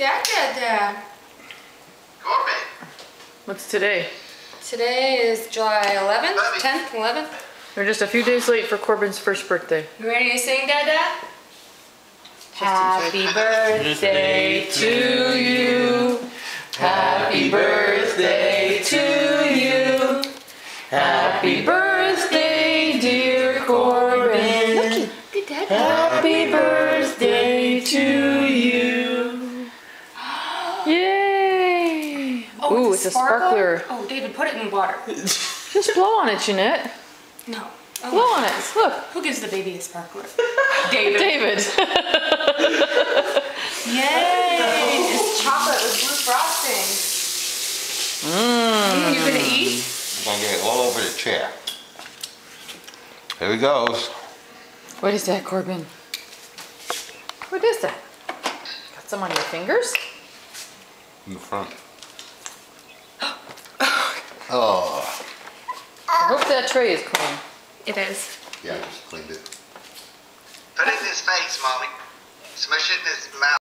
Dad. Corbin. What's today? Today is July 11th, 10th, 11th. We're just a few days late for Corbin's first birthday. You ready to sing, Dad? Happy birthday to you. Happy birthday to you. Happy birthday, dear Corbin. Good Dad. Happy birthday to you. Yay! Oh, Ooh, it's a sparkler. Oh, David, put it in water. Just blow on it, Jeanette. No. Oh, Blow on it. Look. who gives the baby a sparkler? David. David. Yay! It's chocolate with blue frosting. Mmm. You gonna eat? I'm gonna get it all over the chair. Here he goes. What is that, Corbin? What is that? Got some on your fingers? In the front. Oh. I hope that tray is clean. It is. Yeah, I just cleaned it. Put it in his face, Mommy. Smush it in his mouth.